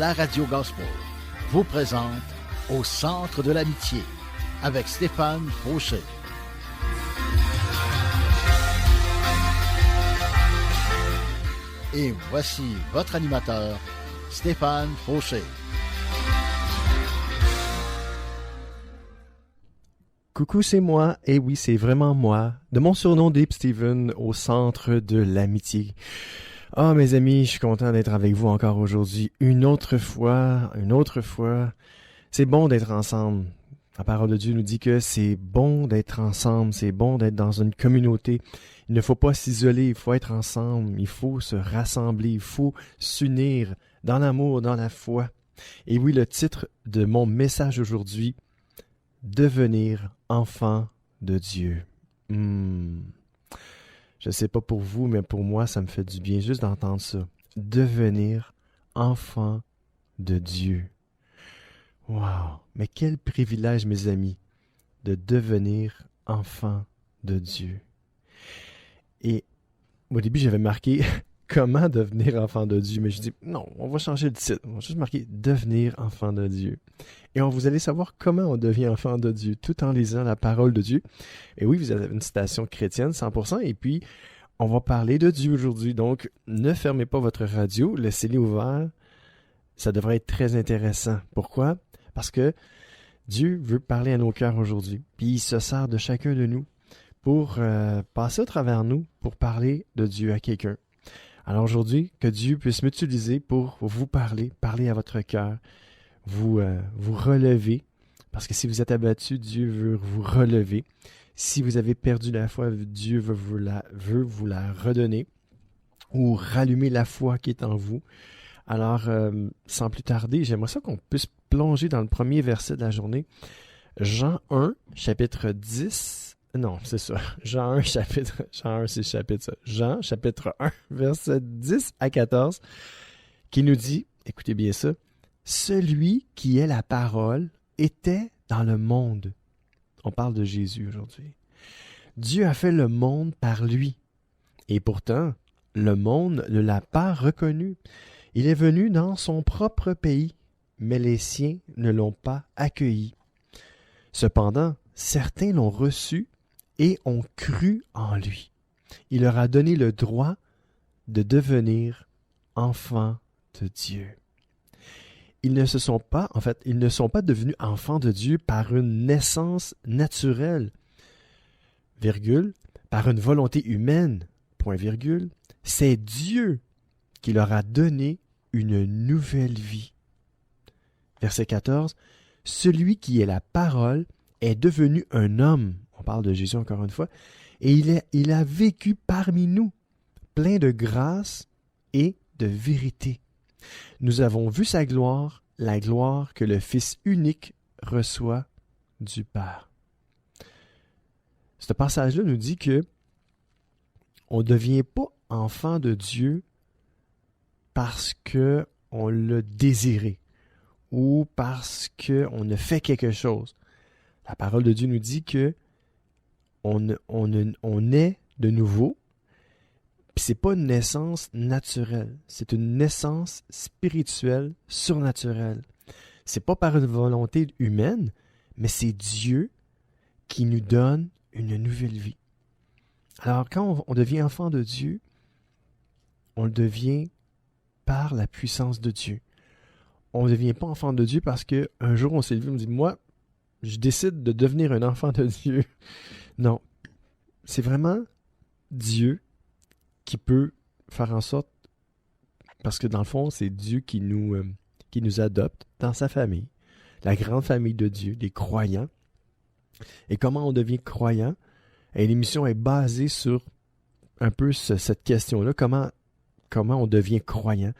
la radio Gospel vous présente Au centre de l'amitié avec Stéphane Fauché. Et voici votre animateur, Stéphane Fauché. Coucou, c'est moi. Et oui, c'est vraiment moi. De mon surnom Deep Steven, au centre de l'amitié. Ah, mes amis, je suis content d'être avec vous encore aujourd'hui. Une autre fois. C'est bon d'être ensemble. La parole de Dieu nous dit que c'est bon d'être ensemble, c'est bon d'être dans une communauté. Il ne faut pas s'isoler, il faut être ensemble, il faut se rassembler, il faut s'unir dans l'amour, dans la foi. Et oui, le titre de mon message aujourd'hui, devenir enfant de Dieu. Je ne sais pas pour vous, mais pour moi, ça me fait du bien juste d'entendre ça. Devenir enfant de Dieu. Wow! Mais quel privilège, mes amis, de devenir enfant de Dieu. Et au début, j'avais marqué comment devenir enfant de Dieu, mais je dis non, on va changer le titre. On va juste marquer devenir enfant de Dieu. Et vous allez savoir comment on devient enfant de Dieu tout en lisant la parole de Dieu. Et oui, vous avez une citation chrétienne 100%, et puis on va parler de Dieu aujourd'hui. Donc, ne fermez pas votre radio, laissez-les ouverts. Ça devrait être très intéressant. Pourquoi? Parce que Dieu veut parler à nos cœurs aujourd'hui. Puis il se sert de chacun de nous pour passer au travers nous, pour parler de Dieu à quelqu'un. Alors aujourd'hui, que Dieu puisse m'utiliser pour vous parler à votre cœur, vous relever. Parce que si vous êtes abattu, Dieu veut vous relever. Si vous avez perdu la foi, Dieu veut vous la redonner ou rallumer la foi qui est en vous. Alors, sans plus tarder, j'aimerais ça qu'on puisse plonger dans le premier verset de la journée. Jean 1, chapitre 10. Non, c'est ça. Jean 1, chapitre 1, verset 10 à 14, qui nous dit, écoutez bien ça, « Celui qui est la parole était dans le monde. » On parle de Jésus aujourd'hui. « Dieu a fait le monde par lui. Et pourtant, le monde ne l'a pas reconnu. Il est venu dans son propre pays, mais les siens ne l'ont pas accueilli. Cependant, certains l'ont reçu et ont cru en lui. Il leur a donné le droit de devenir enfants de Dieu. » Ils ne sont pas devenus enfants de Dieu par une naissance naturelle, virgule, par une volonté humaine, point virgule. C'est Dieu qui leur a donné une nouvelle vie. Verset 14, « Celui qui est la parole est devenu un homme. » On parle de Jésus encore une fois. « Et il a vécu parmi nous, plein de grâce et de vérité. Nous avons vu sa gloire, la gloire que le Fils unique reçoit du Père. » Ce passage-là nous dit que on ne devient pas enfant de Dieu parce qu'on l'a désiré ou parce qu'on a fait quelque chose. La parole de Dieu nous dit que on est de nouveau, puis c'est pas une naissance naturelle, c'est une naissance spirituelle, surnaturelle. C'est pas par une volonté humaine, mais c'est Dieu qui nous donne une nouvelle vie. Alors quand on devient enfant de Dieu, on le devient par la puissance de Dieu. On ne devient pas enfant de Dieu parce qu'un jour on s'est levé et on dit « Moi, je décide de devenir un enfant de Dieu. » Non, c'est vraiment Dieu qui peut faire en sorte, parce que dans le fond, c'est Dieu qui nous adopte dans sa famille, la grande famille de Dieu, des croyants. Et comment on devient croyant? Et l'émission est basée sur un peu cette question-là, comment on devient croyant,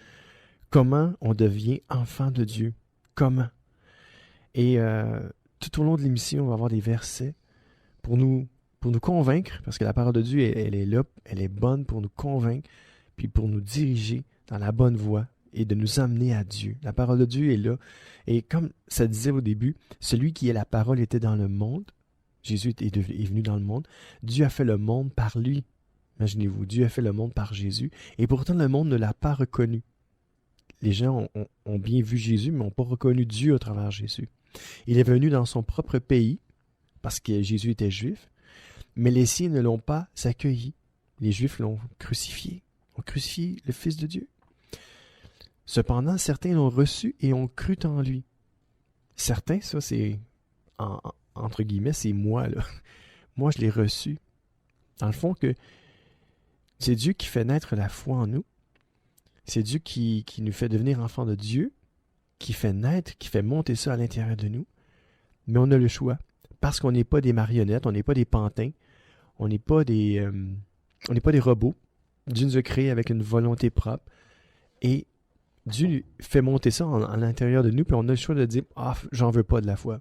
comment on devient enfant de Dieu, comment. Et tout au long de l'émission, on va avoir des versets pour nous convaincre, parce que la parole de Dieu, elle est là, elle est bonne pour nous convaincre, puis pour nous diriger dans la bonne voie et de nous amener à Dieu. La parole de Dieu est là. Et comme ça disait au début, celui qui est la parole était dans le monde. Jésus est venu dans le monde. Dieu a fait le monde par lui. Imaginez-vous, Dieu a fait le monde par Jésus. Et pourtant, le monde ne l'a pas reconnu. les gens ont bien vu Jésus, mais n'ont pas reconnu Dieu à travers Jésus. Il est venu dans son propre pays, parce que Jésus était juif, mais les siens ne l'ont pas accueilli. Les Juifs l'ont crucifié, ont crucifié le Fils de Dieu. Cependant, certains l'ont reçu et ont cru en lui. Certains, ça c'est, entre guillemets, c'est moi, là. Moi, je l'ai reçu. Dans le fond, que c'est Dieu qui fait naître la foi en nous. C'est Dieu qui nous fait devenir enfants de Dieu, qui fait naître, qui fait monter ça à l'intérieur de nous. Mais on a le choix. Parce qu'on n'est pas des marionnettes, on n'est pas des pantins, on n'est pas des robots. Dieu nous a créés avec une volonté propre. Et Dieu fait monter ça à l'intérieur de nous, puis on a le choix de dire « Ah, j'en veux pas de la foi.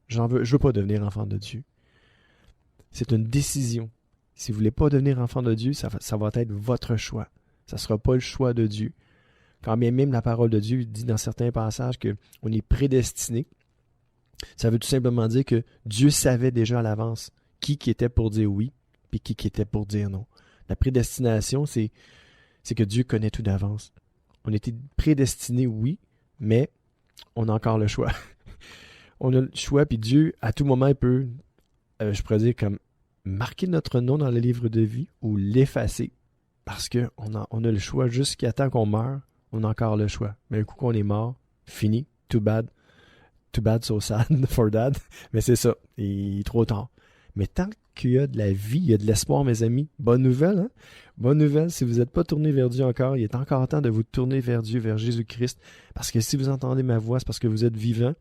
Je veux pas devenir enfant de Dieu. » C'est une décision. Si vous ne voulez pas devenir enfant de Dieu, ça va être votre choix. Ça ne sera pas le choix de Dieu. Quand bien même la parole de Dieu dit dans certains passages qu'on est prédestiné, ça veut tout simplement dire que Dieu savait déjà à l'avance qui était pour dire oui, puis qui était pour dire non. La prédestination, c'est que Dieu connaît tout d'avance. On était prédestinés, oui, mais on a encore le choix. On a le choix, puis Dieu, à tout moment, il peut, je pourrais dire, comme marquer notre nom dans le livre de vie ou l'effacer. Parce qu'on a le choix jusqu'à temps qu'on meure, on a encore le choix. Mais un coup qu'on est mort, fini, too bad, so sad for dad. Mais c'est ça, il est trop tard. Mais tant qu'il y a de la vie, il y a de l'espoir, mes amis. Bonne nouvelle, hein? Bonne nouvelle, si vous n'êtes pas tourné vers Dieu encore, il est encore temps de vous tourner vers Dieu, vers Jésus-Christ. Parce que si vous entendez ma voix, c'est parce que vous êtes vivant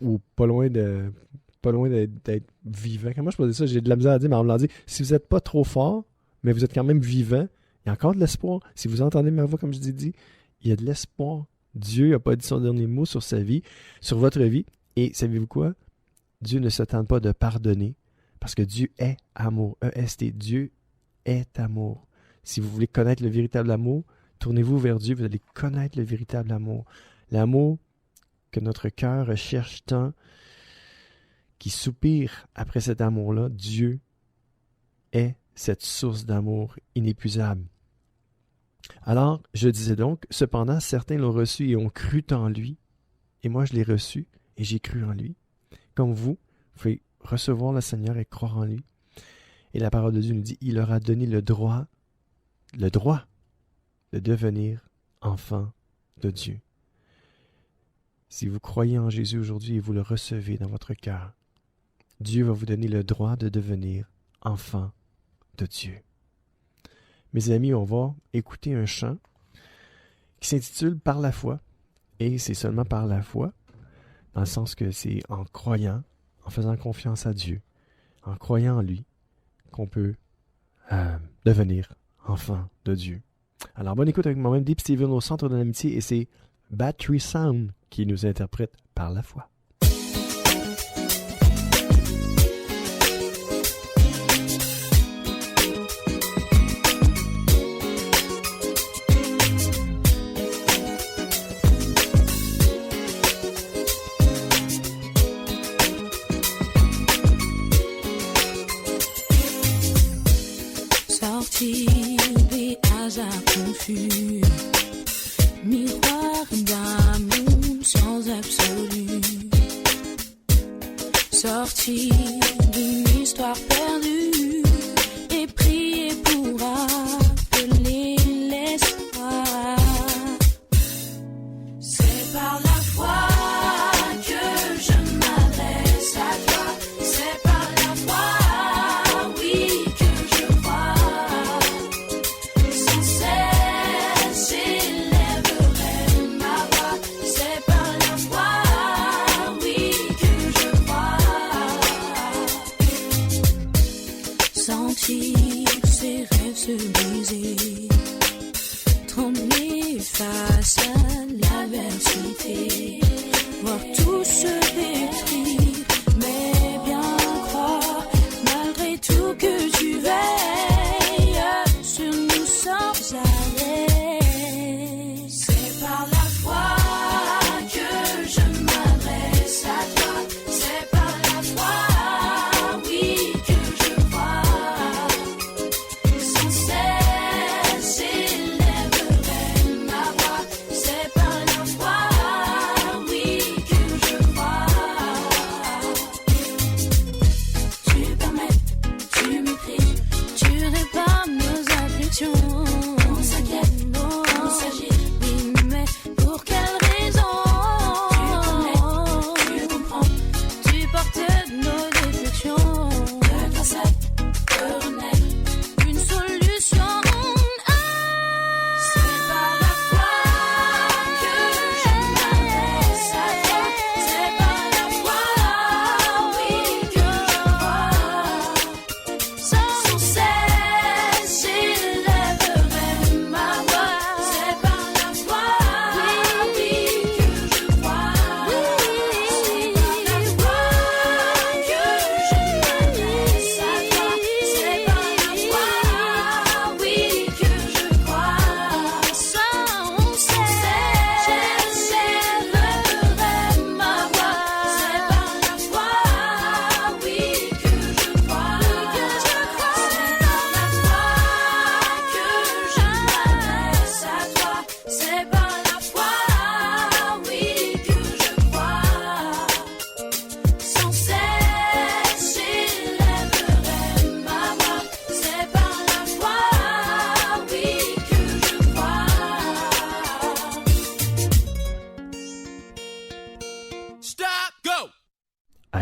ou pas loin d'être vivant. Comment je peux dire ça? J'ai de la misère à dire, mais on me l'a dit. Si vous n'êtes pas trop fort, mais vous êtes quand même vivant, il y a encore de l'espoir. Si vous entendez ma voix, comme je vous ai dit, il y a de l'espoir. Dieu n'a pas dit son dernier mot sur sa vie, sur votre vie. Et savez-vous quoi? Dieu ne se tente pas de pardonner parce que Dieu est amour. E-S-T. Dieu est amour. Si vous voulez connaître le véritable amour, tournez-vous vers Dieu, vous allez connaître le véritable amour. L'amour que notre cœur recherche tant, qui soupire après cet amour-là, Dieu est cette source d'amour inépuisable. Alors, je disais donc, cependant, certains l'ont reçu et ont cru en lui, et moi je l'ai reçu et j'ai cru en lui. Comme vous pouvez recevoir le Seigneur et croire en lui. Et la parole de Dieu nous dit, il leur a donné le droit de devenir enfant de Dieu. Si vous croyez en Jésus aujourd'hui et vous le recevez dans votre cœur, Dieu va vous donner le droit de devenir enfant de Dieu. Mes amis, on va écouter un chant qui s'intitule « Par la foi ». Et c'est seulement par la foi, dans le sens que c'est en croyant, en faisant confiance à Dieu, en croyant en lui, qu'on peut devenir enfant de Dieu. Alors, bonne écoute avec moi-même, Deep Steven au Centre de l'Amitié, et c'est Battery Sound qui nous interprète par la foi. Des hasards confus, miroir d'amour sans absolu, sorti d'une histoire perdue et prier pour appeler l'espoir. C'est par la foi que je m'adresse à toi, c'est par la foi, oui, que je crois.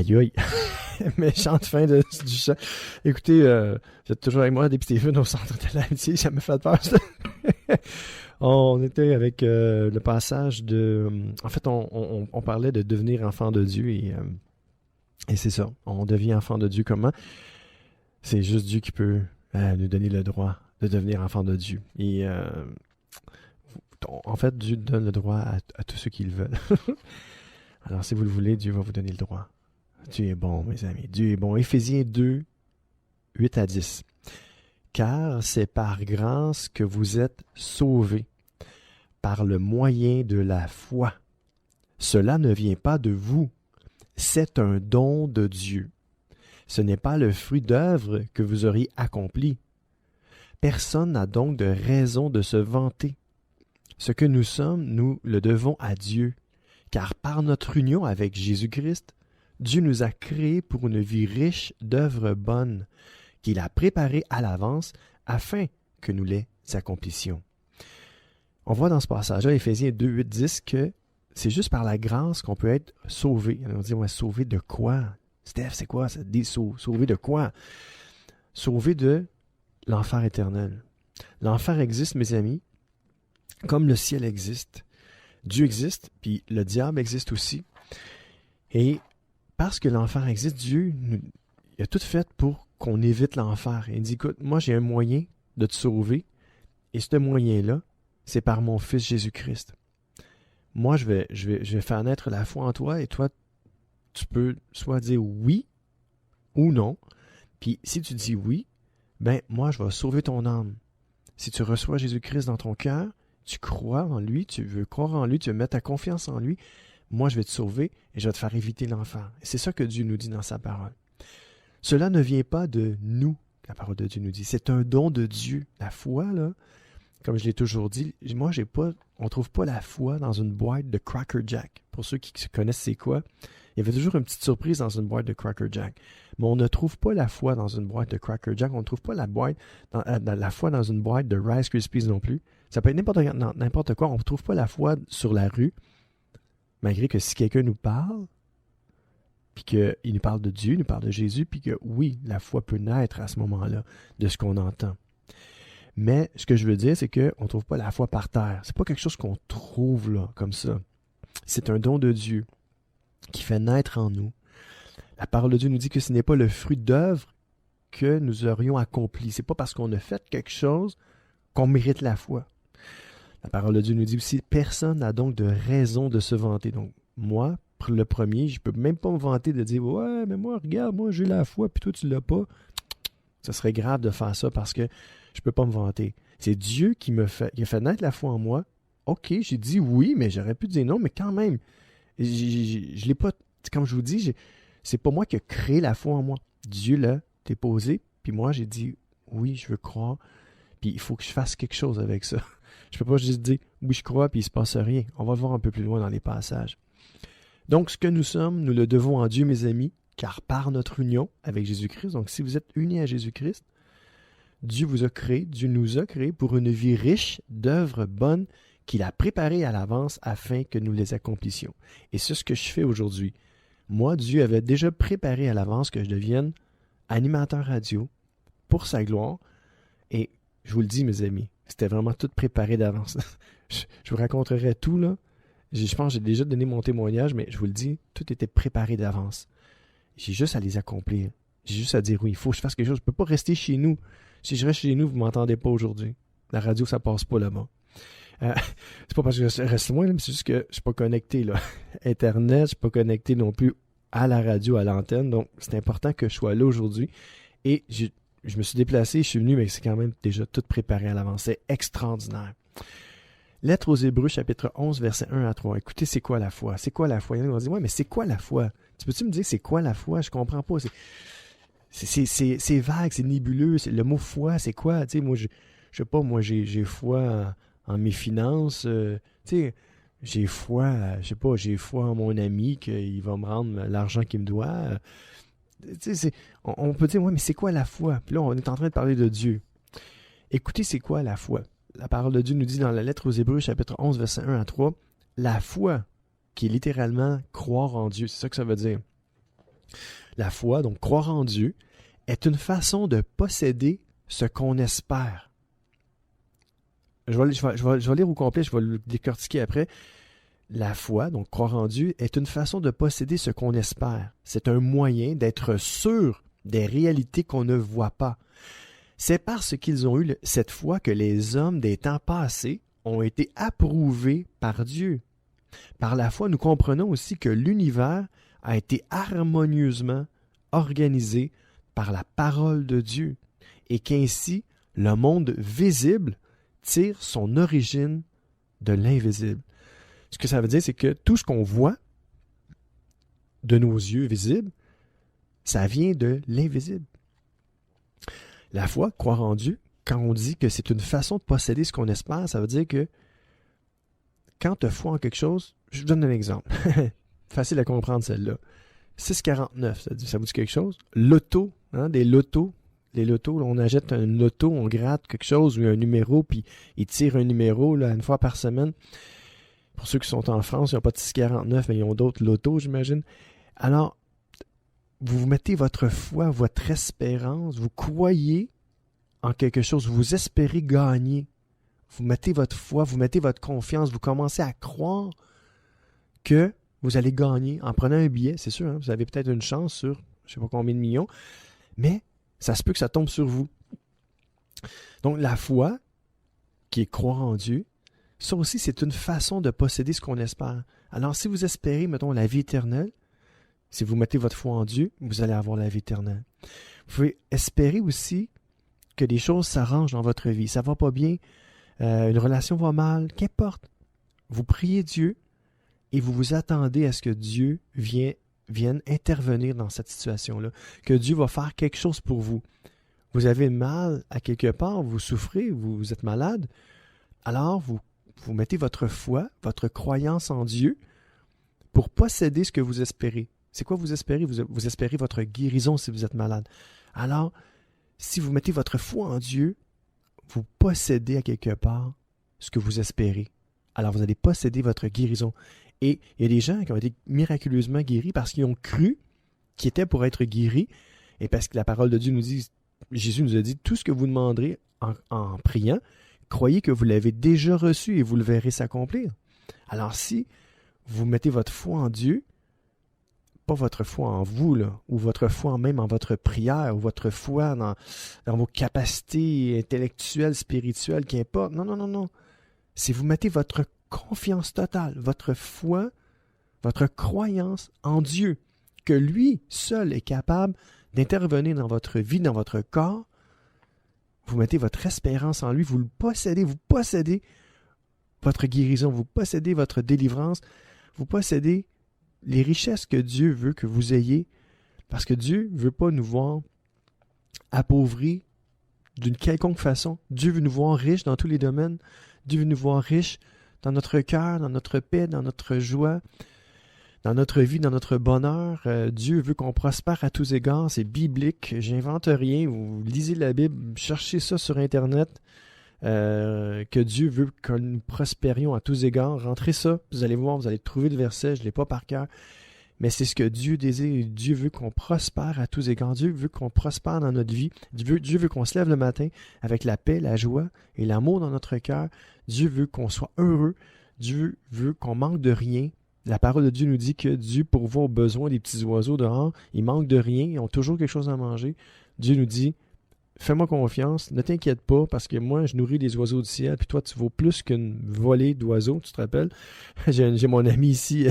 Aïe aïe. Méchante fin du chant. Écoutez, vous êtes toujours avec moi, Dave Stephen, au centre de l'amitié. Ça me fait peur, ça. On était avec le passage de... En fait, on parlait de devenir enfant de Dieu et c'est ça. On devient enfant de Dieu comment? C'est juste Dieu qui peut nous donner le droit de devenir enfant de Dieu. Et en fait, Dieu donne le droit à tous ceux qui le veulent. Alors, si vous le voulez, Dieu va vous donner le droit. Dieu est bon, mes amis. Dieu est bon. Éphésiens 2, 8 à 10. Car c'est par grâce que vous êtes sauvés, par le moyen de la foi. Cela ne vient pas de vous, c'est un don de Dieu. Ce n'est pas le fruit d'œuvre que vous auriez accompli. Personne n'a donc de raison de se vanter. Ce que nous sommes, nous le devons à Dieu, car par notre union avec Jésus-Christ, Dieu nous a créés pour une vie riche d'œuvres bonnes, qu'il a préparées à l'avance afin que nous les accomplissions. On voit dans ce passage-là, Éphésiens 2, 8, 10, que c'est juste par la grâce qu'on peut être sauvé. On dit, ouais, sauvé de quoi? Steph, c'est quoi ça? Sauvé de quoi? Sauvé de l'enfer éternel. L'enfer existe, mes amis, comme le ciel existe. Dieu existe, puis le diable existe aussi. Et parce que l'enfer existe, Dieu il a tout fait pour qu'on évite l'enfer. Il dit, écoute, moi j'ai un moyen de te sauver, et ce moyen-là, c'est par mon Fils Jésus-Christ. Moi, je vais faire naître la foi en toi, et toi, tu peux soit dire oui ou non. Puis si tu dis oui, ben moi, je vais sauver ton âme. Si tu reçois Jésus-Christ dans ton cœur, tu crois en lui, tu veux croire en lui, tu veux mettre ta confiance en lui, moi, je vais te sauver et je vais te faire éviter l'enfer. Et c'est ça que Dieu nous dit dans sa parole. Cela ne vient pas de nous, la parole de Dieu nous dit. C'est un don de Dieu. La foi, là, comme je l'ai toujours dit, moi, on ne trouve pas la foi dans une boîte de Cracker Jack. Pour ceux qui connaissent c'est quoi, il y avait toujours une petite surprise dans une boîte de Cracker Jack. Mais on ne trouve pas la foi dans une boîte de Cracker Jack. On ne trouve pas la foi dans une boîte de Rice Krispies non plus. Ça peut être n'importe quoi. On ne trouve pas la foi sur la rue. Malgré que si quelqu'un nous parle, puis qu'il nous parle de Dieu, il nous parle de Jésus, puis que oui, la foi peut naître à ce moment-là de ce qu'on entend. Mais ce que je veux dire, c'est qu'on ne trouve pas la foi par terre. C'est pas quelque chose qu'on trouve là, comme ça. C'est un don de Dieu qui fait naître en nous. La parole de Dieu nous dit que ce n'est pas le fruit d'œuvre que nous aurions accompli. C'est pas parce qu'on a fait quelque chose qu'on mérite la foi. La parole de Dieu nous dit aussi, personne n'a donc de raison de se vanter. Donc, moi, le premier, je peux même pas me vanter de dire, ouais, mais moi, regarde, moi, j'ai la foi, puis toi, tu l'as pas. Ça serait grave de faire ça parce que je peux pas me vanter. C'est Dieu qui a fait naître la foi en moi. OK, j'ai dit oui, mais j'aurais pu dire non, mais quand même, je l'ai pas, comme je vous dis, c'est pas moi qui ai créé la foi en moi. Dieu l'a déposé, puis moi, j'ai dit oui, je veux croire, puis il faut que je fasse quelque chose avec ça. Je peux pas juste dire oui, je crois, puis il se passe rien. On va le voir un peu plus loin dans les passages. Donc, ce que nous sommes, nous le devons à Dieu, mes amis, car par notre union avec Jésus-Christ, donc si vous êtes unis à Jésus-Christ, Dieu vous a créé, Dieu nous a créés pour une vie riche d'œuvres bonnes qu'il a préparées à l'avance afin que nous les accomplissions. Et c'est ce que je fais aujourd'hui. Moi, Dieu avait déjà préparé à l'avance que je devienne animateur radio pour sa gloire. Et je vous le dis, mes amis, c'était vraiment tout préparé d'avance. Je vous raconterai tout, là. Je pense que j'ai déjà donné mon témoignage, mais je vous le dis, tout était préparé d'avance. J'ai juste à les accomplir. J'ai juste à dire oui, il faut que je fasse quelque chose. Je ne peux pas rester chez nous. Si je reste chez nous, vous ne m'entendez pas aujourd'hui. La radio, ça ne passe pas là-bas. C'est pas parce que je reste loin, là, mais c'est juste que je ne suis pas connecté, là. Internet, je ne suis pas connecté non plus à la radio, à l'antenne. Donc, c'est important que je sois là aujourd'hui. Et je me suis déplacé, je suis venu, mais c'est quand même déjà tout préparé à l'avance. C'est extraordinaire. Lettre aux Hébreux, chapitre 11, versets 1 à 3. Écoutez, c'est quoi la foi? C'est quoi la foi? Il y en a qui vont dire, ouais, mais c'est quoi la foi? Tu peux-tu me dire c'est quoi la foi? Je comprends pas. C'est vague, c'est nébuleux. Le mot foi, c'est quoi? Tu sais, moi, je sais pas, moi, j'ai foi en mes finances. Tu sais, j'ai foi, je sais pas, j'ai foi en mon ami qu'il va me rendre l'argent qu'il me doit. Tu sais, on peut dire, ouais, mais c'est quoi la foi? Puis là, on est en train de parler de Dieu. Écoutez, c'est quoi la foi? La parole de Dieu nous dit dans la lettre aux Hébreux, chapitre 11, versets 1 à 3, la foi, qui est littéralement croire en Dieu, c'est ça que ça veut dire. La foi, donc croire en Dieu, est une façon de posséder ce qu'on espère. Je vais lire au complet, je vais le décortiquer après. La foi, donc croire en Dieu, est une façon de posséder ce qu'on espère. C'est un moyen d'être sûr des réalités qu'on ne voit pas. C'est parce qu'ils ont eu cette foi que les hommes des temps passés ont été approuvés par Dieu. Par la foi, nous comprenons aussi que l'univers a été harmonieusement organisé par la parole de Dieu et qu'ainsi le monde visible tire son origine de l'invisible. Ce que ça veut dire, c'est que tout ce qu'on voit de nos yeux visibles, ça vient de l'invisible. La foi, croire en Dieu, quand on dit que c'est une façon de posséder ce qu'on espère, ça veut dire que quand tu as foi en quelque chose, je vous donne un exemple. Facile à comprendre celle-là. 6,49, ça vous dit quelque chose? Loto, des lotos. Les lotos, là, on achète un loto, on gratte quelque chose ou un numéro, puis ils tirent un numéro là, une fois par semaine. Pour ceux qui sont en France, ils n'ont pas de 6,49, mais ils ont d'autres lotos, j'imagine. Alors, vous mettez votre foi, votre espérance, vous croyez en quelque chose, vous espérez gagner. Vous mettez votre foi, vous mettez votre confiance, vous commencez à croire que vous allez gagner en prenant un billet. C'est sûr, vous avez peut-être une chance sur je ne sais pas combien de millions, mais ça se peut que ça tombe sur vous. Donc, la foi, qui est croire en Dieu, ça aussi, c'est une façon de posséder ce qu'on espère. Alors, si vous espérez, mettons, la vie éternelle, si vous mettez votre foi en Dieu, vous allez avoir la vie éternelle. Vous pouvez espérer aussi que des choses s'arrangent dans votre vie. Ça ne va pas bien, une relation va mal, qu'importe. Vous priez Dieu et vous vous attendez à ce que Dieu vienne intervenir dans cette situation-là, que Dieu va faire quelque chose pour vous. Vous avez mal à quelque part, vous souffrez, vous êtes malade, alors vous mettez votre foi, votre croyance en Dieu pour posséder ce que vous espérez. C'est quoi vous espérez? Vous espérez votre guérison si vous êtes malade. Alors, si vous mettez votre foi en Dieu, vous possédez à quelque part ce que vous espérez. Alors, vous allez posséder votre guérison. Et il y a des gens qui ont été miraculeusement guéris parce qu'ils ont cru qu'ils étaient pour être guéris et parce que la parole de Dieu nous dit, Jésus nous a dit, tout ce que vous demanderez en priant, croyez que vous l'avez déjà reçu et vous le verrez s'accomplir. Alors, si vous mettez votre foi en Dieu, pas votre foi en vous, là, ou votre foi même en votre prière, ou votre foi dans vos capacités intellectuelles, spirituelles, qu'importe. Non, non, non, non. Si vous mettez votre confiance totale, votre foi, votre croyance en Dieu, que lui seul est capable d'intervenir dans votre vie, dans votre corps, vous mettez votre espérance en lui, vous possédez votre guérison, vous possédez votre délivrance, vous possédez les richesses que Dieu veut que vous ayez, parce que Dieu ne veut pas nous voir appauvris d'une quelconque façon. Dieu veut nous voir riches dans tous les domaines. Dieu veut nous voir riches dans notre cœur, dans notre paix, dans notre joie, dans notre vie, dans notre bonheur. Dieu veut qu'on prospère à tous égards. C'est biblique. J'invente rien. Vous lisez la Bible, cherchez ça sur Internet. Que Dieu veut que nous prospérions à tous égards. Rentrez ça, vous allez voir, vous allez trouver le verset, je ne l'ai pas par cœur, mais c'est ce que Dieu désire. Dieu veut qu'on prospère à tous égards. Dieu veut qu'on prospère dans notre vie. Dieu veut qu'on se lève le matin avec la paix, la joie et l'amour dans notre cœur. Dieu veut qu'on soit heureux. Dieu veut qu'on manque de rien. La parole de Dieu nous dit que Dieu pourvoit aux besoins des petits oiseaux dehors. Ils manquent de rien, ils ont toujours quelque chose à manger. Dieu nous dit, fais-moi confiance, ne t'inquiète pas, parce que moi, je nourris les oiseaux du ciel, puis toi, tu vaux plus qu'une volée d'oiseaux, tu te rappelles? J'ai mon ami ici,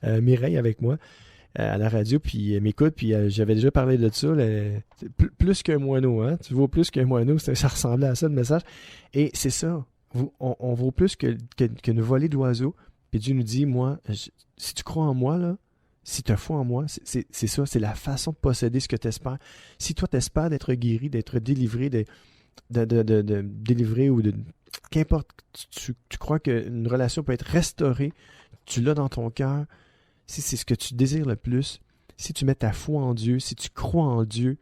Mireille, avec moi, à la radio, puis elle m'écoute, puis j'avais déjà parlé de ça, plus qu'un moineau, hein? Tu vaux plus qu'un moineau, ça ressemblait à ça, le message. Et c'est ça, on vaut plus qu'une volée d'oiseaux, puis Dieu nous dit, moi, si tu crois en moi, là, si tu as foi en moi, c'est ça, c'est la façon de posséder ce que tu espères. Si toi, tu espères d'être guéri, d'être délivré, de délivrer ou de... Qu'importe, tu crois qu'une relation peut être restaurée, tu l'as dans ton cœur, si c'est ce que tu désires le plus, si tu mets ta foi en Dieu, si tu crois en Dieu,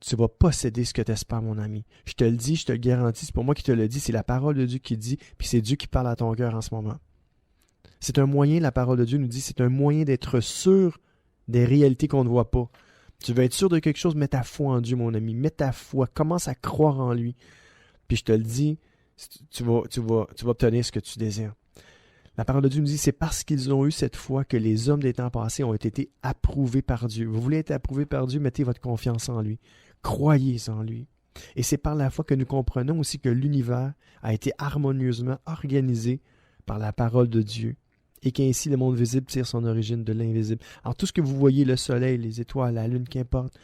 tu vas posséder ce que tu espères, mon ami. Je te le dis, je te le garantis, c'est pas moi qui te le dis, c'est la parole de Dieu qui dit, puis c'est Dieu qui parle à ton cœur en ce moment. C'est un moyen, la parole de Dieu nous dit, c'est un moyen d'être sûr des réalités qu'on ne voit pas. Tu veux être sûr de quelque chose, mets ta foi en Dieu, mon ami. Mets ta foi, commence à croire en lui. Puis je te le dis, tu vas obtenir ce que tu désires. La parole de Dieu nous dit, c'est parce qu'ils ont eu cette foi que les hommes des temps passés ont été approuvés par Dieu. Vous voulez être approuvé par Dieu, mettez votre confiance en lui. Croyez en lui. Et c'est par la foi que nous comprenons aussi que l'univers a été harmonieusement organisé par la parole de Dieu et qu'ainsi le monde visible tire son origine de l'invisible. Alors tout ce que vous voyez, le soleil, les étoiles, la lune, qu'importe,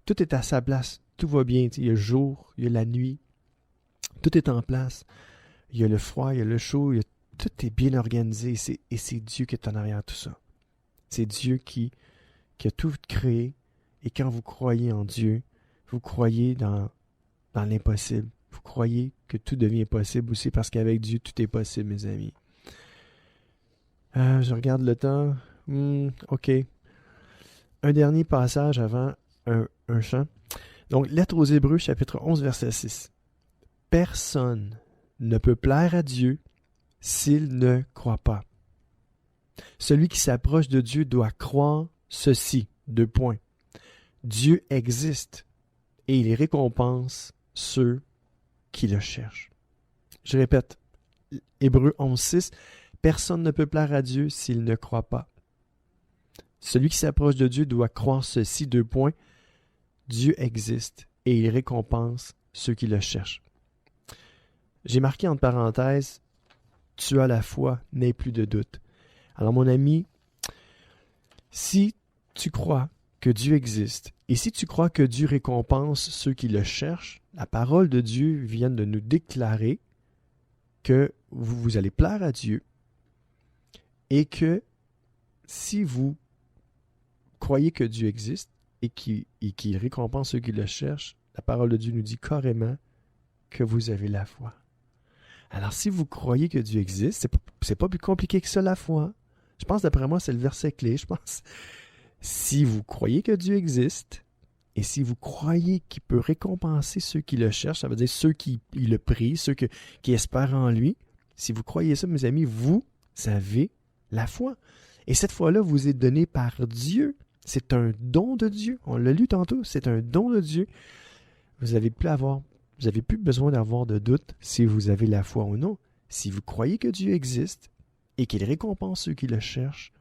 tout est à sa place, tout va bien. Il y a le jour, il y a la nuit, tout est en place. Il y a le froid, il y a le chaud, tout est bien organisé et c'est Dieu qui est en arrière de tout ça. C'est Dieu qui a tout créé et quand vous croyez en Dieu, vous croyez dans l'impossible. Vous croyez que tout devient possible aussi parce qu'avec Dieu, tout est possible, mes amis. Je regarde le temps. OK. Un dernier passage avant un chant. Donc, Lettre aux Hébreux, chapitre 11, verset 6. Personne ne peut plaire à Dieu s'il ne croit pas. Celui qui s'approche de Dieu doit croire ceci. 2 points. Dieu existe et il récompense ceux qui le cherchent. Je répète, Hébreux 11, 6. Personne ne peut plaire à Dieu s'il ne croit pas. Celui qui s'approche de Dieu doit croire ceci. 2 points. Dieu existe et il récompense ceux qui le cherchent. J'ai marqué entre parenthèses, tu as la foi, n'aie plus de doute. Alors mon ami, si tu crois que Dieu existe et si tu crois que Dieu récompense ceux qui le cherchent, la parole de Dieu vient de nous déclarer que vous allez plaire à Dieu et que si vous croyez que Dieu existe et qu'il récompense ceux qui le cherchent, la parole de Dieu nous dit carrément que vous avez la foi. Alors, si vous croyez que Dieu existe, c'est pas plus compliqué que ça, la foi. Je pense, d'après moi, c'est le verset clé, je pense. Si vous croyez que Dieu existe, et si vous croyez qu'il peut récompenser ceux qui le cherchent, ça veut dire ceux qui le prient, ceux qui espèrent en lui, si vous croyez ça, mes amis, vous avez la foi. Et cette foi-là vous est donnée par Dieu. C'est un don de Dieu. On l'a lu tantôt, c'est un don de Dieu. Vous n'avez plus besoin d'avoir de doute si vous avez la foi ou non. Si vous croyez que Dieu existe et qu'il récompense ceux qui le cherchent,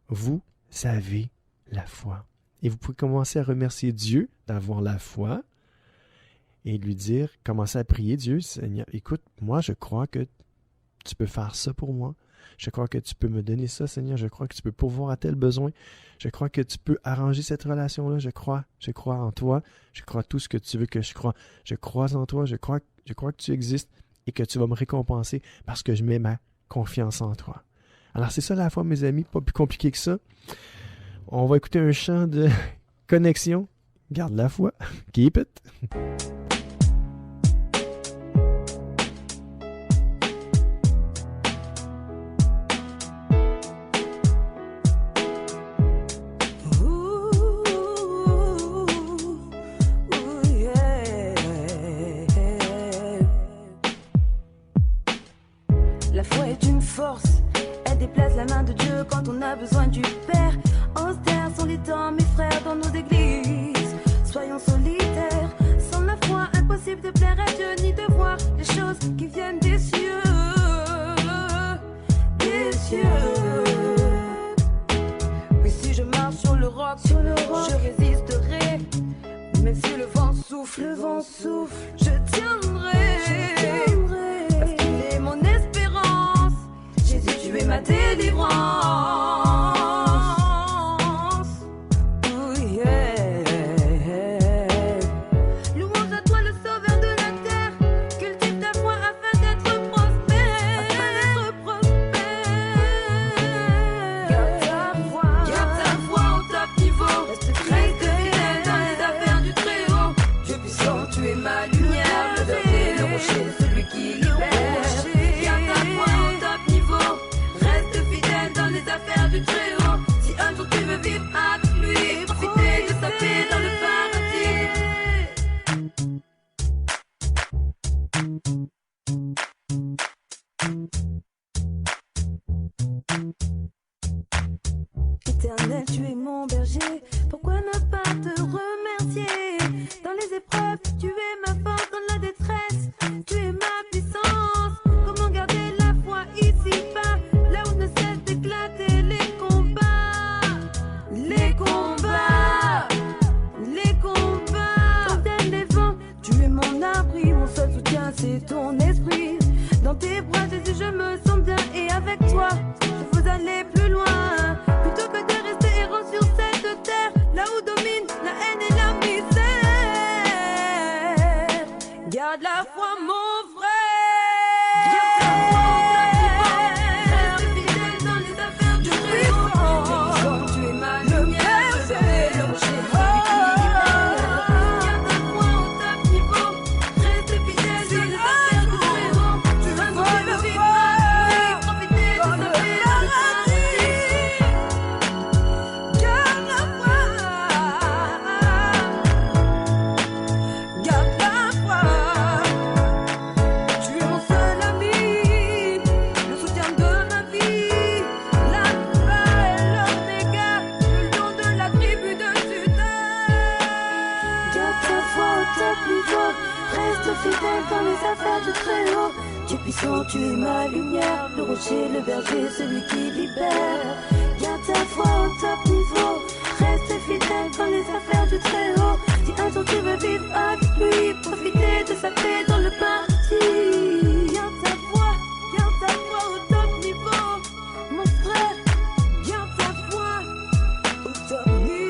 vous avez la foi. Et vous pouvez commencer à remercier Dieu d'avoir la foi et lui dire, commencez à prier Dieu, Seigneur, écoute, moi je crois que tu peux faire ça pour moi. Je crois que tu peux me donner ça, Seigneur. Je crois que tu peux pourvoir à tel besoin. Je crois que tu peux arranger cette relation-là. Je crois en toi. Je crois tout ce que tu veux que je croie. Je crois en toi. Je crois que tu existes et que tu vas me récompenser parce que je mets ma confiance en toi. Alors, c'est ça la foi, mes amis. Pas plus compliqué que ça. On va écouter un chant de connexion. Garde la foi. Keep it. La foi est une force, elle déplace la main de Dieu quand on a besoin du Père. On se terre sans les temps, mes frères, dans nos églises. Soyons solitaires, sans la foi, impossible de plaire à Dieu, ni de voir les choses qui viennent des cieux. Des cieux. Oui, si je marche sur le roc, je résisterai. Même si le vent souffle, je tiendrai. Parce qu'il est mon espérance. Jésus, tu es ma délivrance. Oh yeah. Louange à toi, le sauveur de la terre. Cultive ta foi afin d'être prospère. Garde ta foi au top niveau. Reste fidèle dans les affaires du Très-Haut. Dieu puissant, tu es ma lumière. Le verset, le rocher, celui qui libère. Garde ta foi au top niveau. Reste fidèle dans les affaires du Très-Haut. Si un jour tu veux vivre avec lui, profiter de sa paix dans le paradis. Éternel, tu es mon mon berger. Pourquoi ne pas te remercier? Dans les épreuves, tu es ma force. Dans la détresse, tu es ma puissance. Comment garder la foi ici-bas, là où ne cessent d'éclater les combats? Les combats, les combats. Fontaine des vents, tu es mon abri. Mon seul soutien, c'est ton esprit. Dans tes bras, Jésus, je me sens bien. Et avec toi, je veux aller plus loin. Plutôt que de rester errant sur cette terre, là où domine la haine et la misère. Garde la foi, mon frère. Garde ta foi, reste fidèle dans les affaires du Très-Haut. Tu es ma lumière, le rocher, celui qui libère. Garde ta foi au top niveau, reste fidèle dans les affaires du Très-Haut. Tu vas nous vivre ma vie, profiter de sa paix, de sa magie. Garde la foi, garde la foi. Tu es mon seul ami, le soutien de ma vie, l'alpha et l'oméga, le lion de la tribu de Juda. Garde ta foi au top niveau, reste fidèle dans les affaires du Très-Haut. Tu es puissant, tu es ma lumière, le rocher, le berger, celui qui libère. Garde ta foi au top niveau, reste fidèle dans les affaires du Très-Haut. Si un jour tu veux vivre avec lui, profiter de sa paix dans le parti. Garde ta foi au top niveau, mon frère. Garde ta foi au top niveau.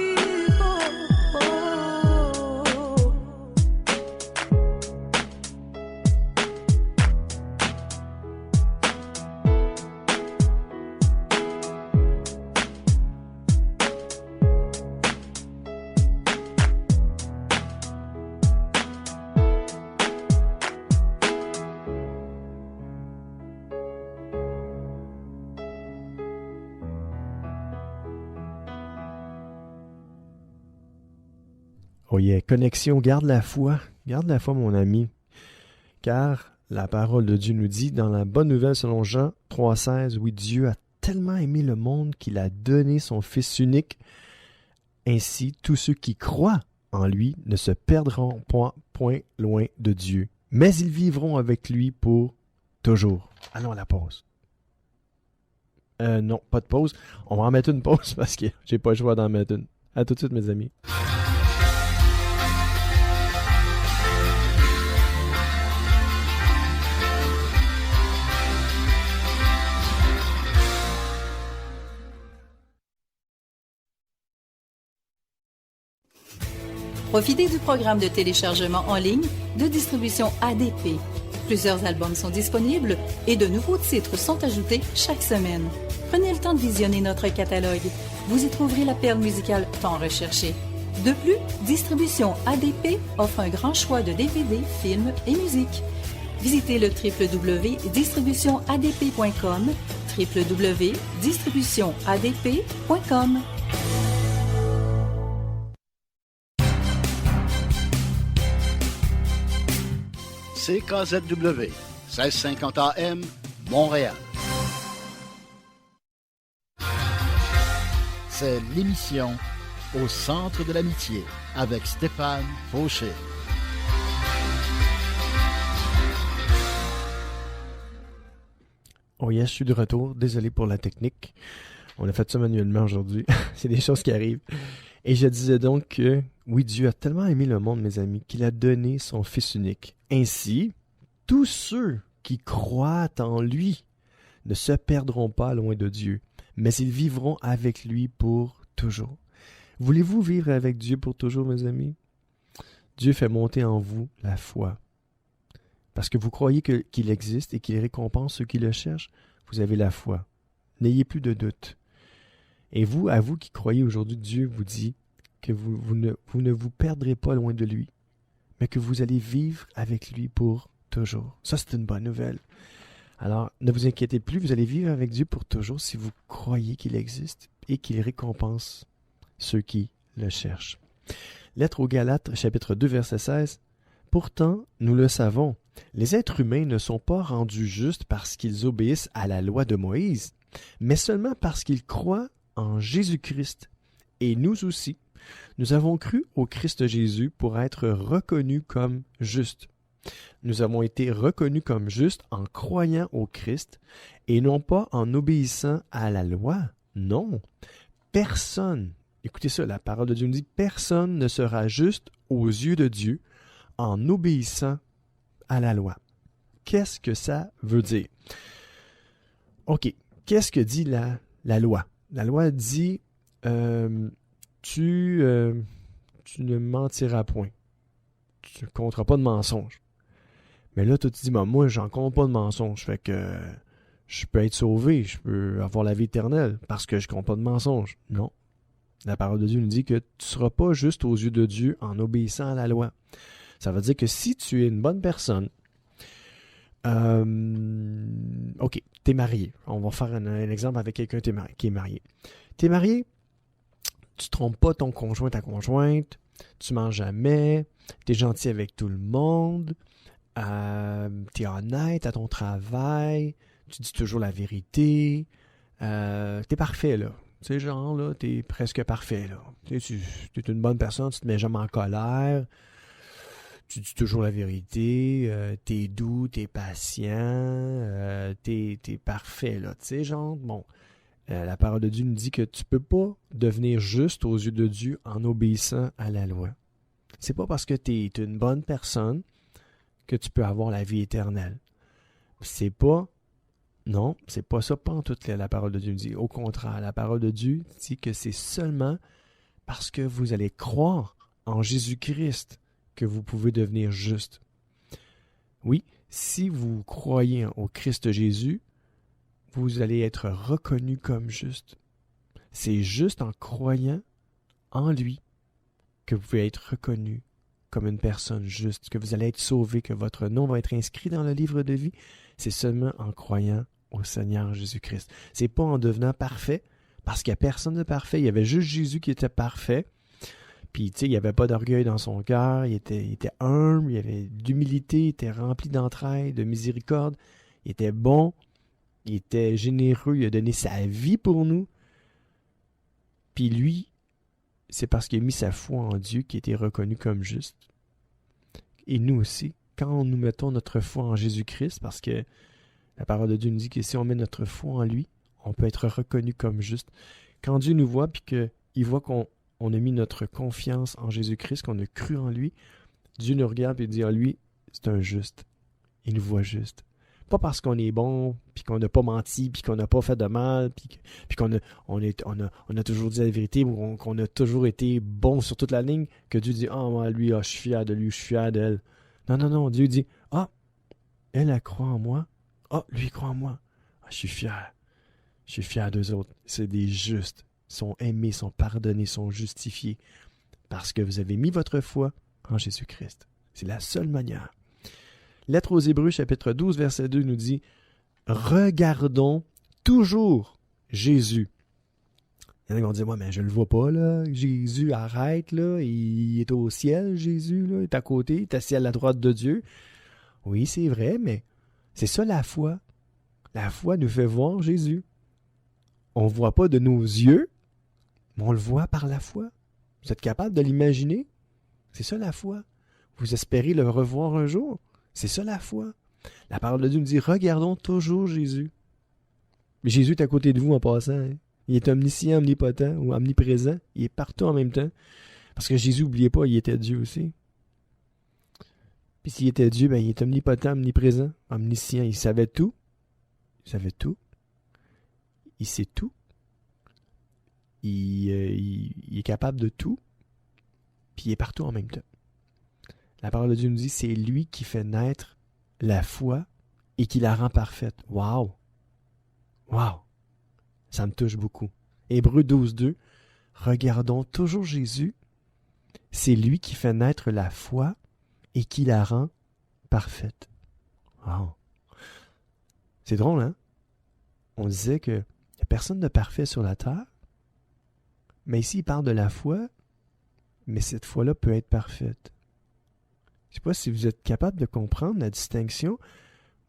Oh yeah, connexion, garde la foi, mon ami, car la parole de Dieu nous dit dans la bonne nouvelle selon Jean 3,16, oui, Dieu a tellement aimé le monde qu'il a donné son Fils unique, ainsi tous ceux qui croient en lui ne se perdront point loin de Dieu, mais ils vivront avec lui pour toujours. Allons à la pause. Non, pas de pause. On va en mettre une pause parce que j'ai pas le choix d'en mettre une. À tout de suite, mes amis. Profitez du programme de téléchargement en ligne de distribution ADP. Plusieurs albums sont disponibles et de nouveaux titres sont ajoutés chaque semaine. Prenez le temps de visionner notre catalogue. Vous y trouverez la perle musicale tant recherchée. De plus, Distribution ADP offre un grand choix de DVD, films et musique. Visitez le www.distributionadp.com, www.distributionadp.com. CKZW, 1650 AM, Montréal. C'est l'émission Au centre de l'amitié avec Stéphane Fauché. Oh yes, je suis de retour. Désolé pour la technique. On a fait ça manuellement aujourd'hui. C'est des choses qui arrivent. Et je disais donc que, oui, Dieu a tellement aimé le monde, mes amis, qu'il a donné son Fils unique. Ainsi, tous ceux qui croient en lui ne se perdront pas loin de Dieu, mais ils vivront avec lui pour toujours. Voulez-vous vivre avec Dieu pour toujours, mes amis? Dieu fait monter en vous la foi. Parce que vous croyez qu'il existe et qu'il récompense ceux qui le cherchent, vous avez la foi. N'ayez plus de doute. Et vous, à vous qui croyez aujourd'hui, Dieu vous dit que vous ne vous perdrez pas loin de lui, mais que vous allez vivre avec lui pour toujours. Ça, c'est une bonne nouvelle. Alors, ne vous inquiétez plus, vous allez vivre avec Dieu pour toujours si vous croyez qu'il existe et qu'il récompense ceux qui le cherchent. Lettre aux Galates, chapitre 2, verset 16. « Pourtant, nous le savons, les êtres humains ne sont pas rendus justes parce qu'ils obéissent à la loi de Moïse, mais seulement parce qu'ils croient en Jésus-Christ Et nous aussi, nous avons cru au Christ Jésus pour être reconnus comme justes. Nous avons été reconnus comme justes en croyant au Christ et non pas en obéissant à la loi. Non, personne, écoutez ça, la parole de Dieu nous dit, personne ne sera juste aux yeux de Dieu en obéissant à la loi. Qu'est-ce que ça veut dire? OK, qu'est-ce que dit la loi? La loi dit, tu ne mentiras point. Tu ne compteras pas de mensonges. Mais là, toi, tu dis, moi, j'en compte pas de mensonges. Fait que je peux être sauvé, je peux avoir la vie éternelle parce que je compte pas de mensonges. Non. La parole de Dieu nous dit que tu ne seras pas juste aux yeux de Dieu en obéissant à la loi. Ça veut dire que si tu es une bonne personne, OK, tu es marié. On va faire un exemple avec quelqu'un qui est marié. Tu es marié, tu ne trompes pas ton conjoint, ta conjointe, tu ne manges jamais, tu es gentil avec tout le monde, tu es honnête à ton travail, tu dis toujours la vérité, tu es parfait, là. Tu sais, genre, là, tu es presque parfait, là. Tu es une bonne personne, tu te mets jamais en colère, tu dis toujours la vérité, t'es doux, t'es patient, t'es parfait, là. Tu sais, genre, bon, la parole de Dieu nous dit que tu peux pas devenir juste aux yeux de Dieu en obéissant à la loi. C'est pas parce que t'es une bonne personne que tu peux avoir la vie éternelle. C'est pas ça, pas en toute la parole de Dieu nous dit. Au contraire, la parole de Dieu dit que c'est seulement parce que vous allez croire en Jésus-Christ que vous pouvez devenir juste. Oui, si vous croyez au Christ Jésus, vous allez être reconnu comme juste. C'est juste en croyant en lui que vous pouvez être reconnu comme une personne juste, que vous allez être sauvé, que votre nom va être inscrit dans le livre de vie. C'est seulement en croyant au Seigneur Jésus-Christ. C'est pas en devenant parfait, parce qu'il n'y a personne de parfait. Il y avait juste Jésus qui était parfait. Puis, tu sais, il n'y avait pas d'orgueil dans son cœur, il était humble, il avait d'humilité, il était rempli d'entrailles, de miséricorde, il était bon, il était généreux, il a donné sa vie pour nous. Puis lui, c'est parce qu'il a mis sa foi en Dieu qu'il a été reconnu comme juste. Et nous aussi, quand nous mettons notre foi en Jésus-Christ, parce que la parole de Dieu nous dit que si on met notre foi en lui, on peut être reconnu comme juste. Quand Dieu nous voit, puis qu'il voit qu'on a mis notre confiance en Jésus-Christ, qu'on a cru en lui, Dieu nous regarde et dit, lui, c'est un juste. Il nous voit juste. Pas parce qu'on est bon, puis qu'on n'a pas menti, puis qu'on n'a pas fait de mal, puis qu'on a toujours dit la vérité, ou qu'on a toujours été bon sur toute la ligne, que Dieu dit, moi, lui, je suis fier de lui, je suis fier d'elle. Non, Dieu dit, elle croit en moi, lui croit en moi, je suis fier d'eux autres, c'est des justes. Sont aimés, sont pardonnés, sont justifiés parce que vous avez mis votre foi en Jésus-Christ. C'est la seule manière. Lettre aux Hébreux, chapitre 12, verset 2 nous dit « Regardons toujours Jésus. » Il y en a qui vont dire « mais je le vois pas, là. Jésus, arrête, là. Il est au ciel, Jésus, là. Il est à côté, il est assis à la droite de Dieu. » Oui, c'est vrai, mais c'est ça la foi. La foi nous fait voir Jésus. On ne voit pas de nos yeux, mais on le voit par la foi. Vous êtes capable de l'imaginer? C'est ça la foi. Vous espérez le revoir un jour? C'est ça la foi. La parole de Dieu nous dit, regardons toujours Jésus. Mais Jésus est à côté de vous en passant. Hein? Il est omniscient, omnipotent ou omniprésent. Il est partout en même temps. Parce que Jésus, n'oubliez pas, il était Dieu aussi. Puis s'il était Dieu, il est omnipotent, omniprésent, omniscient. Il savait tout. Il savait tout. Il sait tout. Il est capable de tout. Puis il est partout en même temps. La parole de Dieu nous dit, c'est lui qui fait naître la foi et qui la rend parfaite. Wow! Wow! Ça me touche beaucoup. Hébreux 12, 2. Regardons toujours Jésus. C'est lui qui fait naître la foi et qui la rend parfaite. Wow! C'est drôle, hein? On disait qu'il n'y a personne de parfait sur la terre. Mais ici, il parle de la foi, mais cette foi-là peut être parfaite. Je ne sais pas si vous êtes capable de comprendre la distinction.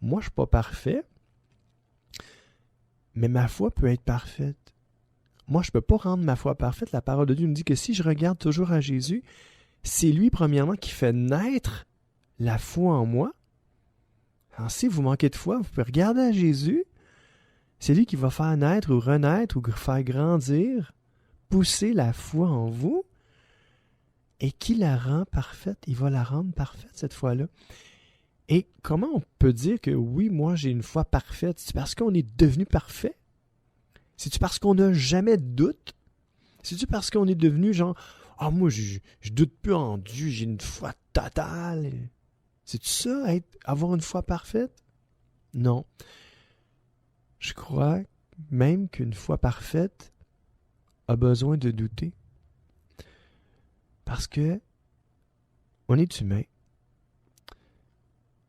Moi, je ne suis pas parfait, mais ma foi peut être parfaite. moi, je ne peux pas rendre ma foi parfaite. La parole de Dieu nous dit que si je regarde toujours à Jésus, c'est lui, premièrement, qui fait naître la foi en moi. Alors, si vous manquez de foi, vous pouvez regarder à Jésus. C'est lui qui va faire naître ou renaître ou faire grandir, pousser la foi en vous. Et qui la rend parfaite? Il va la rendre parfaite, cette foi-là. Et comment on peut dire que oui, moi, j'ai une foi parfaite? C'est parce qu'on est devenu parfait? C'est-tu parce qu'on n'a jamais de doute? C'est-tu parce qu'on est devenu genre, ah, moi, je doute plus en Dieu, j'ai une foi totale? C'est-tu ça, avoir une foi parfaite? Non. Je crois même qu'une foi parfaite a besoin de douter. Parce que on est humain.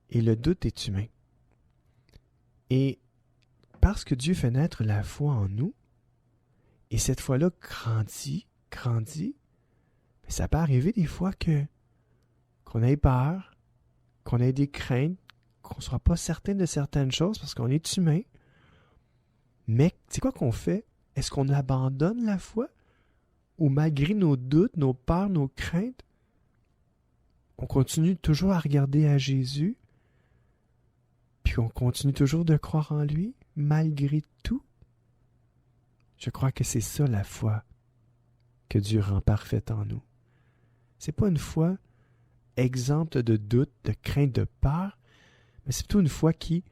Et le doute est humain. Et parce que Dieu fait naître la foi en nous, et cette foi-là grandit, mais ça peut arriver des fois qu'on ait peur, qu'on ait des craintes, qu'on ne soit pas certain de certaines choses parce qu'on est humain. Mais c'est quoi qu'on fait? Est-ce qu'on abandonne la foi? Ou malgré nos doutes, nos peurs, nos craintes, on continue toujours à regarder à Jésus, puis on continue toujours de croire en lui, malgré tout? Je crois que c'est ça la foi que Dieu rend parfaite en nous. C'est pas une foi exempte de doute, de crainte, de peur, mais c'est plutôt une foi qui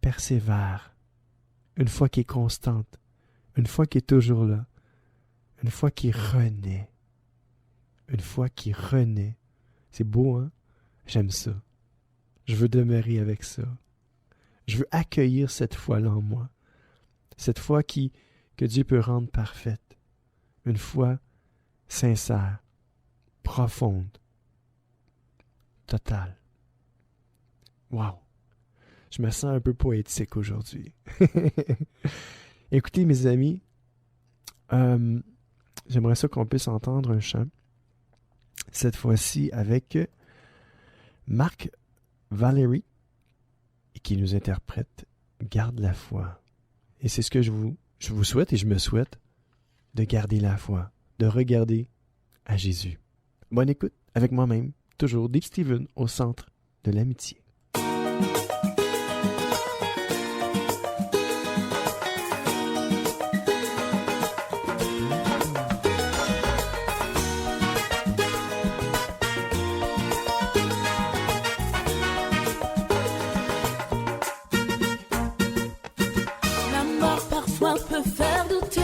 persévère, une foi qui est constante, une foi qui est toujours là, une foi qui renaît, une foi qui renaît. C'est beau, hein? J'aime ça. Je veux demeurer avec ça. Je veux accueillir cette foi-là en moi, cette foi que Dieu peut rendre parfaite, une foi sincère, profonde, totale. Wow! Je me sens un peu poétique aujourd'hui. Écoutez, mes amis, j'aimerais ça qu'on puisse entendre un chant, cette fois-ci avec Marc Valéry, qui nous interprète « Garde la foi ». Et c'est ce que je vous souhaite et je me souhaite, de garder la foi, de regarder à Jésus. Bonne écoute avec moi-même, toujours Dave Steven au centre de l'amitié. La mort parfois peut faire douter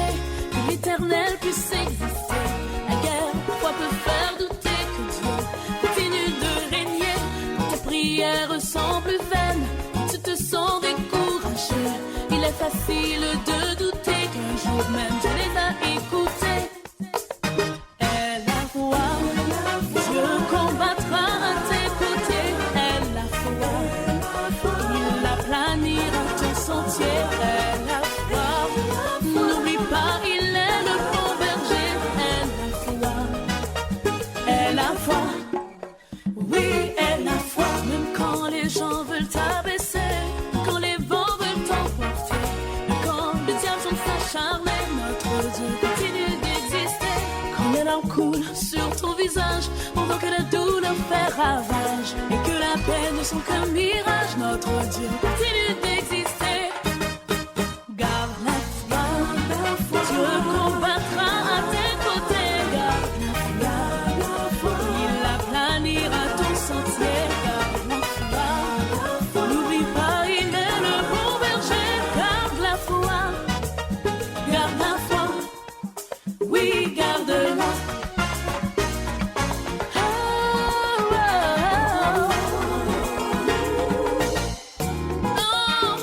que l'éternel puisse exister. La guerre parfois peut faire douter que Dieu continue de régner. Quand tes prières sont plus vaines, quand tu te sens découragé, il est facile de douter qu'un jour même tu les as écoutés. Et la foi, Dieu combattra à tes côtés. Et la foi, il aplanira ton sentier. Et la foi, n'oublie pas, il est le bon berger. Et la foi, oui, et la foi. Même quand les gens veulent t'abaisser, quand les vents veulent t'emporter, quand le diable semble s'acharner, notre Dieu continue d'exister. Quand les larmes coulent sur ton visage, pendant que la douleur fait ravage, et que la paix ne sont qu'un mirage, notre Dieu continue d'exister. Garde la foi, Dieu combattra à tes côtés. Garde la foi, il aplanira ton sentier. Garde la foi, n'oublie pas, il est le bon berger. Garde la foi, oui, garde-la. Oh,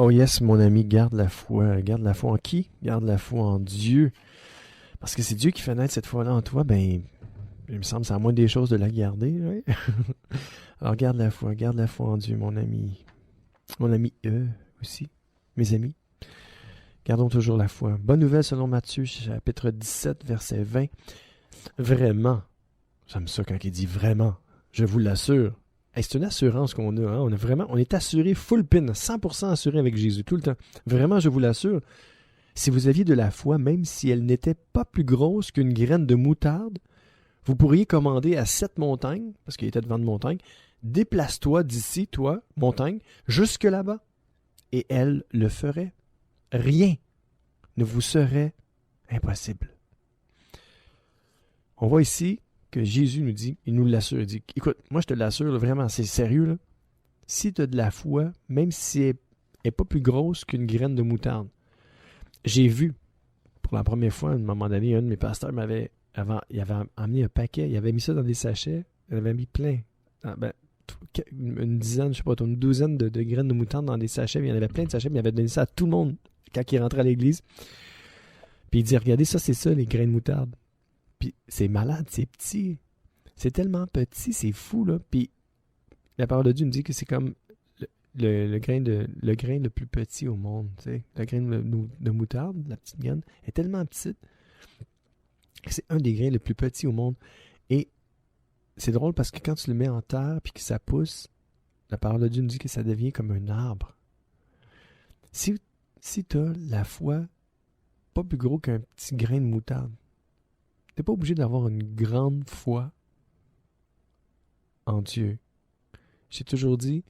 Oh yes, mon ami, garde la foi. Garde la foi en qui? Garde la foi en Dieu. Parce que c'est Dieu qui fait naître cette foi-là en toi, ben, il me semble que c'est à moins des choses de la garder. Oui? Alors garde la foi en Dieu, mon ami. Mon ami aussi, mes amis. Gardons toujours la foi. Bonne nouvelle selon Matthieu, chapitre 17, verset 20. Vraiment, j'aime ça quand il dit vraiment, je vous l'assure. Hey, c'est une assurance qu'on a. Hein? On est assuré full pin, 100% assuré avec Jésus tout le temps. Vraiment, je vous l'assure. Si vous aviez de la foi, même si elle n'était pas plus grosse qu'une graine de moutarde, vous pourriez commander à cette montagne, parce qu'il était devant une montagne, déplace-toi d'ici, toi, montagne, jusque là-bas. Et elle le ferait. Rien ne vous serait impossible. On voit ici que Jésus nous dit, il nous l'assure, il dit, écoute, moi je te l'assure, là, vraiment, c'est sérieux, là. Si tu as de la foi, même si elle n'est pas plus grosse qu'une graine de moutarde. J'ai vu, pour la première fois, à un moment donné, un de mes pasteurs il avait amené un paquet, il avait mis ça dans des sachets, il avait mis plein, une dizaine, je sais pas, une douzaine de graines de moutarde dans des sachets, il y en avait plein de sachets, mais il avait donné ça à tout le monde quand il rentrait à l'église. Puis il dit, regardez, ça c'est ça, les graines de moutarde. Puis c'est malade, c'est petit. C'est tellement petit, c'est fou, là. Puis la parole de Dieu me dit que c'est comme le grain le plus petit au monde. Tu sais. Le grain de moutarde, la petite graine, est tellement petite que c'est un des grains les plus petits au monde. Et c'est drôle parce que quand tu le mets en terre puis que ça pousse, la parole de Dieu me dit que ça devient comme un arbre. Si tu as la foi pas plus gros qu'un petit grain de moutarde, tu n'es pas obligé d'avoir une grande foi en Dieu. J'ai toujours dit,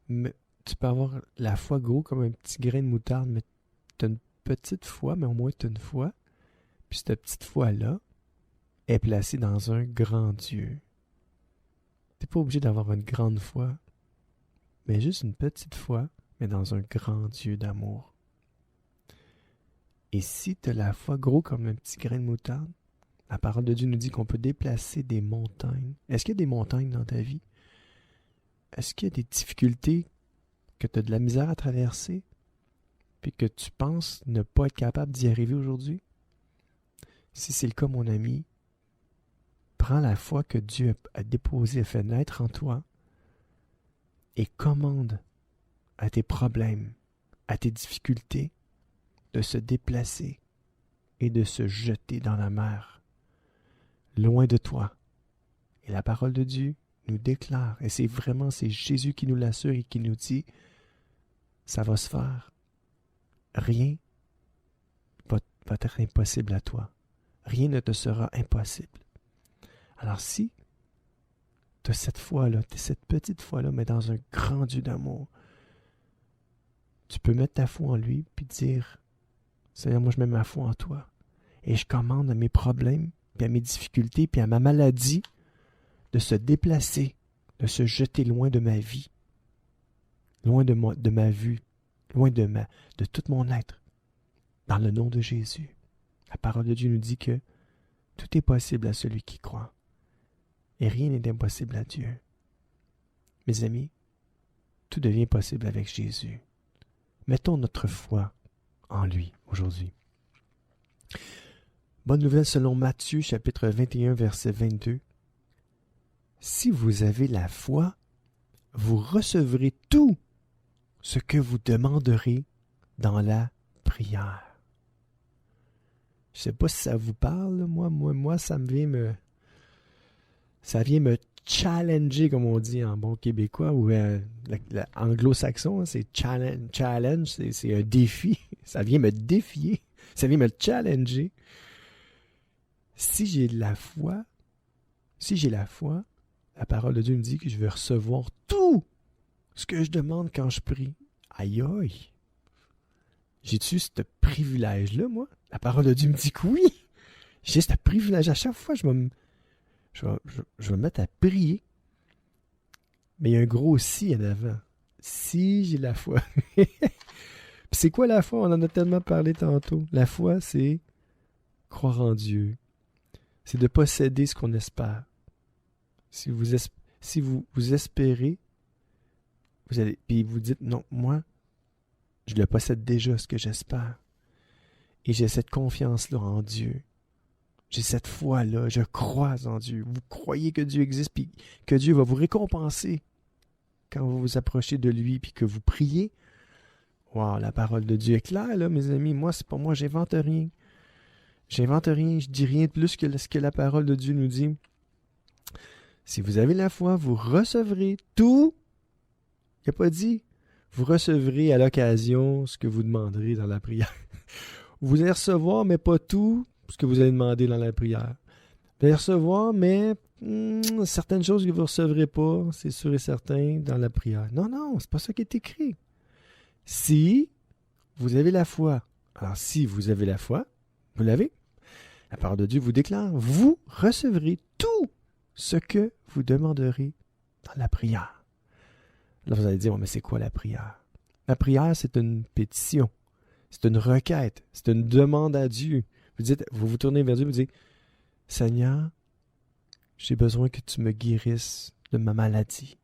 mais tu peux avoir la foi gros comme un petit grain de moutarde, mais tu as une petite foi, mais au moins tu as une foi. Puis cette petite foi-là est placée dans un grand Dieu. Tu n'es pas obligé d'avoir une grande foi, mais juste une petite foi, mais dans un grand Dieu d'amour. Et si tu as la foi gros comme un petit grain de moutarde, la parole de Dieu nous dit qu'on peut déplacer des montagnes. Est-ce qu'il y a des montagnes dans ta vie? Est-ce qu'il y a des difficultés que tu as de la misère à traverser puis que tu penses ne pas être capable d'y arriver aujourd'hui? Si c'est le cas, mon ami, prends la foi que Dieu a déposée, a fait naître en toi et commande à tes problèmes, à tes difficultés, de se déplacer et de se jeter dans la mer, loin de toi. Et la parole de Dieu nous déclare, et c'est Jésus qui nous l'assure et qui nous dit, ça va se faire. Rien va être impossible à toi. Rien ne te sera impossible. Alors si tu as cette foi-là, cette petite foi-là, mais dans un grand Dieu d'amour, tu peux mettre ta foi en lui puis dire, Seigneur, moi je mets ma foi en toi et je commande à mes problèmes, puis à mes difficultés, puis à ma maladie de se déplacer, de se jeter loin de ma vie, loin de ma vue, loin de tout mon être, dans le nom de Jésus. La parole de Dieu nous dit que tout est possible à celui qui croit et rien n'est impossible à Dieu. Mes amis, tout devient possible avec Jésus. Mettons notre foi en lui aujourd'hui. Bonne nouvelle selon Matthieu, chapitre 21, verset 22. Si vous avez la foi, vous recevrez tout ce que vous demanderez dans la prière. Je ne sais pas si ça vous parle, moi ça vient me challenger, comme on dit en bon québécois, ou anglo-saxon, c'est challenge, c'est un défi. Ça vient me défier, ça vient me challenger. Si j'ai la foi, la parole de Dieu me dit que je vais recevoir tout ce que je demande quand je prie. Aïe aïe! J'ai-tu ce privilège-là, moi? La parole de Dieu me dit que oui! J'ai ce privilège. À chaque fois, je vais me mettre à prier. Mais il y a un gros si en avant. Si j'ai la foi. Puis c'est quoi la foi? On en a tellement parlé tantôt. La foi, c'est croire en Dieu. C'est de posséder ce qu'on espère. Si vous espérez, vous allez, puis vous dites, non, moi, Je le possède déjà, ce que j'espère. Et j'ai cette confiance-là en Dieu. J'ai cette foi-là. Je crois en Dieu. Vous croyez que Dieu existe, puis que Dieu va vous récompenser quand vous vous approchez de lui, puis que vous priez. Wow, la parole de Dieu est claire, là, mes amis. Moi, c'est pas moi, j'invente rien. J'invente rien, je dis rien de plus que ce que la parole de Dieu nous dit. Si vous avez la foi, vous recevrez tout. Il n'a pas dit, vous recevrez à l'occasion ce que vous demanderez dans la prière. Vous allez recevoir, mais pas tout ce que vous allez demander dans la prière. Vous allez recevoir, mais certaines choses que vous ne recevrez pas, c'est sûr et certain, dans la prière. Non, non, c'est pas ça qui est écrit. Si vous avez la foi, alors si vous avez la foi, vous l'avez, la parole de Dieu vous déclare, vous recevrez tout ce que vous demanderez dans la prière. Là, vous allez dire, mais c'est quoi la prière? La prière, c'est une pétition, c'est une requête, c'est une demande à Dieu. Vous vous tournez vers Dieu, vous dites, Seigneur, j'ai besoin que tu me guérisses de ma maladie.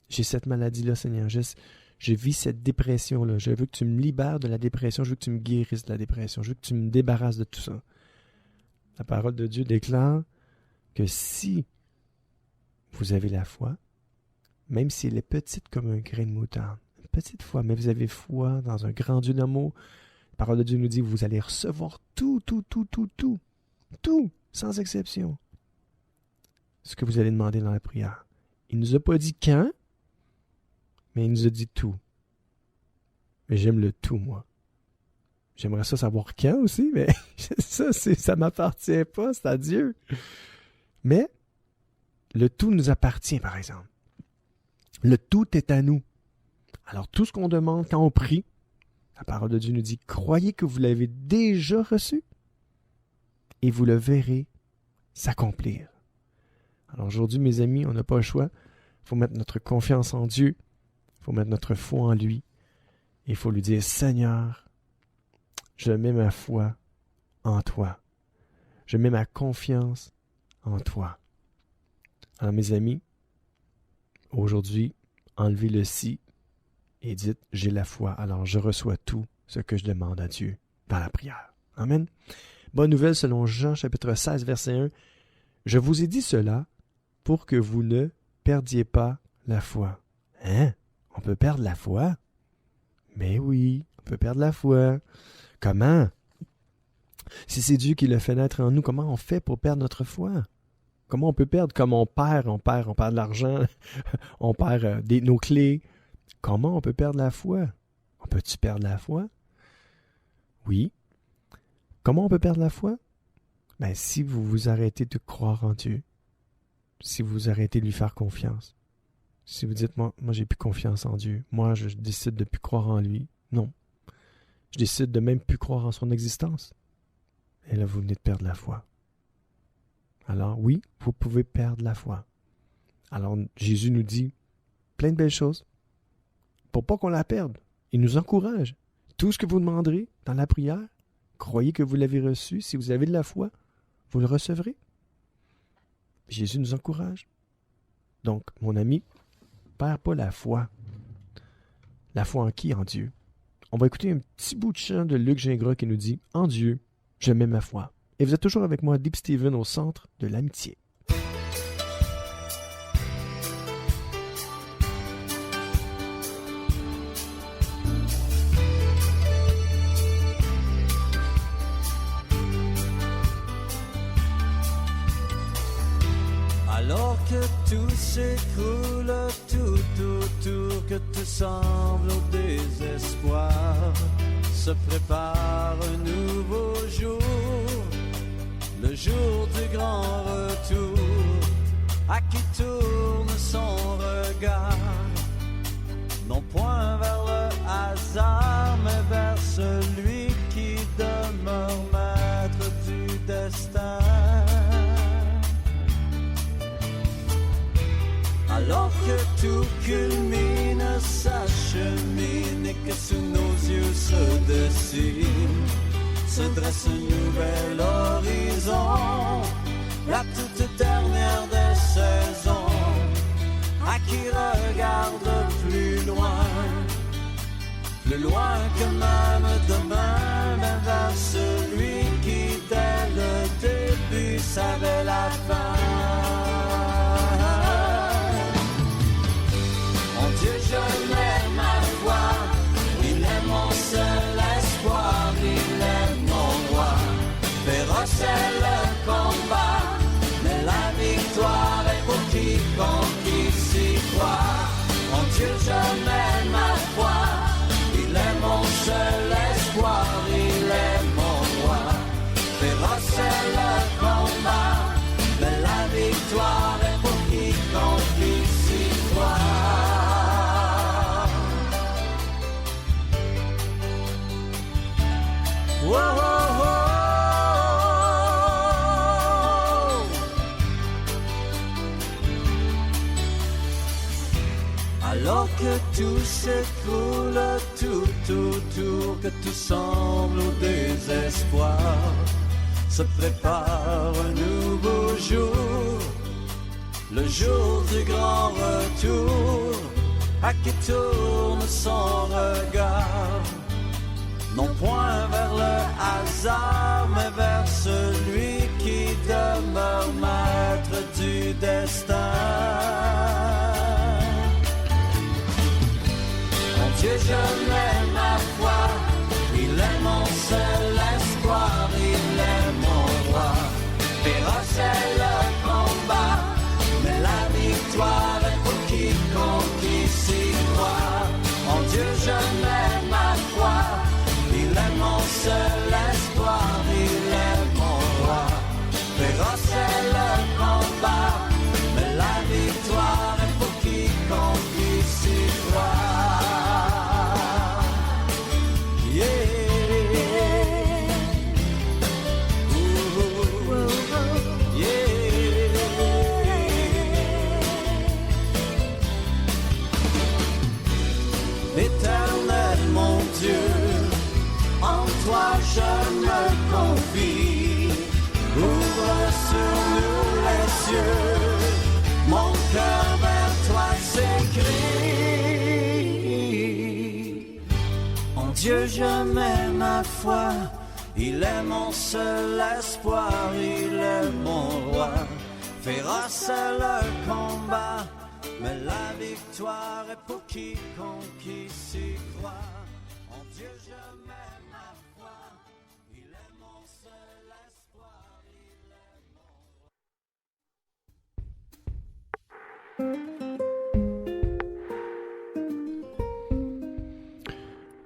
J'ai cette maladie-là, Seigneur. Je vis cette dépression-là. Je veux que tu me libères de la dépression. Je veux que tu me guérisses de la dépression. Je veux que tu me débarrasses de tout ça. La parole de Dieu déclare que si vous avez la foi, même si elle est petite comme un grain de moutarde, une petite foi, mais vous avez foi dans un grand Dieu d'amour, la parole de Dieu nous dit que vous allez recevoir tout, sans exception, ce que vous allez demander dans la prière. Il ne nous a pas dit quand, mais il nous a dit tout. Mais j'aime le tout, moi. J'aimerais ça savoir quand aussi, mais ça m'appartient pas, c'est à Dieu. Mais le tout nous appartient, par exemple. Le tout est à nous. Alors, tout ce qu'on demande quand on prie, la parole de Dieu nous dit, croyez que vous l'avez déjà reçu et vous le verrez s'accomplir. Alors aujourd'hui, mes amis, on n'a pas le choix. Il faut mettre notre confiance en Dieu. Il faut mettre notre foi en lui. Il faut lui dire, Seigneur, je mets ma foi en toi. Je mets ma confiance en toi. Alors mes amis, aujourd'hui, enlevez le si et dites, j'ai la foi. Alors je reçois tout ce que je demande à Dieu dans la prière. Amen. Bonne nouvelle selon Jean chapitre 16, verset 1. Je vous ai dit cela pour que vous ne perdiez pas la foi. Hein? On peut perdre la foi? Mais oui, on peut perdre la foi. Comment? Si c'est Dieu qui le fait naître en nous, comment on fait pour perdre notre foi? Comment on peut perdre? Comme on perd de l'argent, on perd nos clés. Comment on peut perdre la foi? On peut-tu perdre la foi? Oui. Comment on peut perdre la foi? Ben, si vous vous arrêtez de croire en Dieu, si vous arrêtez de lui faire confiance, si vous dites, moi j'ai plus confiance en Dieu, moi je décide de plus croire en lui, non. Je décide de même plus croire en son existence. Et là, vous venez de perdre la foi. Alors oui, vous pouvez perdre la foi. Alors Jésus nous dit plein de belles choses pour pas qu'on la perde. Il nous encourage. Tout ce que vous demanderez dans la prière, croyez que vous l'avez reçu. Si vous avez de la foi, vous le recevrez. Jésus nous encourage. Donc, mon ami, perds pas la foi. La foi en qui? En Dieu. On va écouter un petit bout de chant de Luc Gingras qui nous dit « En Dieu, je mets ma foi ». Et vous êtes toujours avec moi, Deep Steven, au centre de l'amitié. Alors que tout s'écroule tout autour, que tout semble au désespoir, se prépare un nouveau jour, le jour du grand retour, à qui tourne son regard, non point vers le hasard, mais vers celui qui demeure maître du destin. Alors que tout culmine, s'achemine et que sous nos yeux se dessine, se dresse un nouvel horizon, la toute dernière des saisons, à qui regarde plus loin plus loin que même demain, mais vers celui qui dès le début savait la fin. Mon Dieu, je mets ma foi, il est mon seul espoir, il est mon roi. Féroce est le combat, mais la victoire est pour quiconque qui s'y croit. Mon Dieu, je mets ma foi, il est mon seul espoir, il est mon roi. Féroce est le combat, mais la victoire est pour quiconque qui s'y croit. Oh, oh, oh. Alors que tout s'écroule tout autour, que tout semble au désespoir, se prépare un nouveau jour, le jour du grand retour, à qui tourne son regard, non point vers le hasard, mais vers celui qui demeure maître du destin. Mon Dieu, je mets ma foi, il est mon seul espoir, il est mon roi. Féroce est le combat, mais la victoire est pour quiconque qui s'y croit. Mon Dieu, je mets ma foi, il est mon seul espoir, il est mon roi. Féroce est le combat, mais la victoire est pour quiconque qui s'y croit. Éternel mon Dieu, en toi je me confie. Ouvre sur nous les cieux, mon cœur vers toi s'écrie. En Dieu je mets ma foi, il est mon seul espoir, il est mon roi. Féroce est le combat, mais la victoire est pour quiconque qui s'y croit. En Dieu je mets ma foi, il est mon seul espoir, il est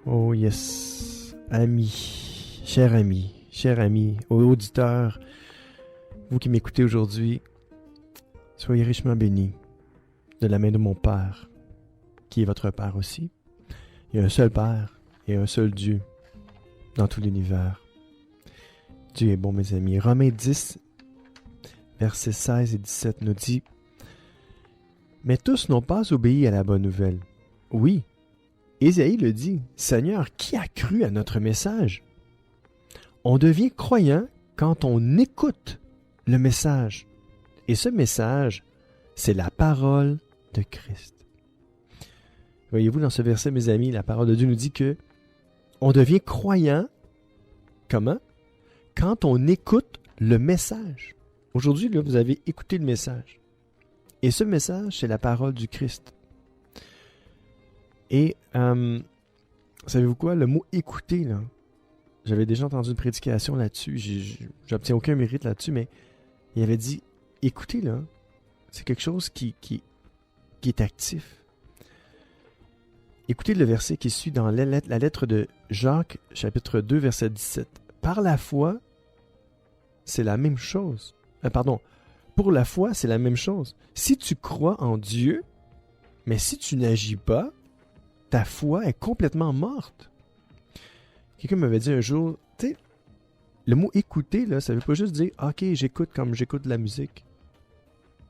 mon... Oh yes, amis, chers amis, auditeurs, vous qui m'écoutez aujourd'hui, soyez richement bénis de la main de mon Père, qui est votre Père aussi. Il y a un seul Père et un seul Dieu dans tout l'univers. Dieu est bon, mes amis. Romains 10, versets 16 et 17 nous dit: « Mais tous n'ont pas obéi à la bonne nouvelle. Oui, Ésaïe le dit, « Seigneur, qui a cru à notre message? » On devient croyant quand on écoute le message. Et ce message, c'est la parole de Christ. Voyez-vous, dans ce verset, mes amis, la parole de Dieu nous dit que on devient croyant, comment? Quand on écoute le message. Aujourd'hui, là, vous avez écouté le message. Et ce message, c'est la parole du Christ. Et, savez-vous quoi? Le mot « écouter », là, j'avais déjà entendu une prédication là-dessus. J'obtiens aucun mérite là-dessus, mais il avait dit « écouter », là, c'est quelque chose qui est actif. Écoutez le verset qui suit dans la lettre de Jacques, chapitre 2, verset 17. Par la foi, c'est la même chose. Pour la foi, c'est la même chose. Si tu crois en Dieu, mais si tu n'agis pas, ta foi est complètement morte. Quelqu'un m'avait dit un jour, tu sais, le mot écouter, là, ça ne veut pas juste dire « Ok, j'écoute comme j'écoute de la musique ».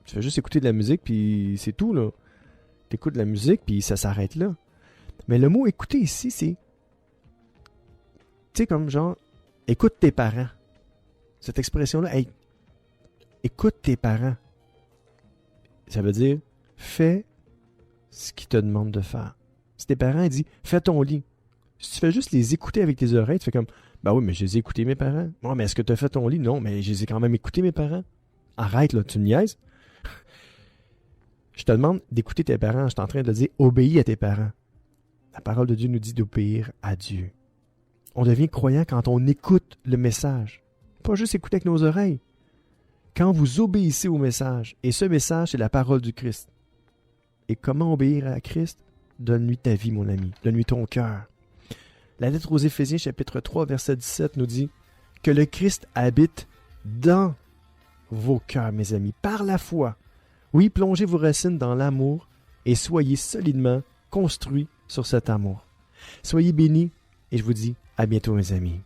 Tu fais juste écouter de la musique, puis c'est tout, là. Tu écoutes de la musique, puis ça s'arrête là. Mais le mot écouter ici, c'est... Tu sais, comme genre, écoute tes parents. Cette expression-là, hey, écoute tes parents. Ça veut dire, fais ce qu'ils te demandent de faire. Si tes parents disent, fais ton lit. Si tu fais juste les écouter avec tes oreilles, tu fais comme, ben oui, mais je les ai écoutés, mes parents. Ouais, mais est-ce que tu as fait ton lit? Non, mais je les ai quand même écoutés, mes parents. Arrête, là, tu me niaises. Je te demande d'écouter tes parents. Je suis en train de dire, obéis à tes parents. La parole de Dieu nous dit d'obéir à Dieu. On devient croyant quand on écoute le message. Pas juste écouter avec nos oreilles. Quand vous obéissez au message, et ce message, c'est la parole du Christ. Et comment obéir à Christ? Donne-lui ta vie, mon ami. Donne-lui ton cœur. La lettre aux Éphésiens, chapitre 3, verset 17, nous dit que le Christ habite dans vos cœurs, mes amis, par la foi. Oui, plongez vos racines dans l'amour et soyez solidement construits sur cet amour. Soyez bénis et je vous dis à bientôt, mes amis.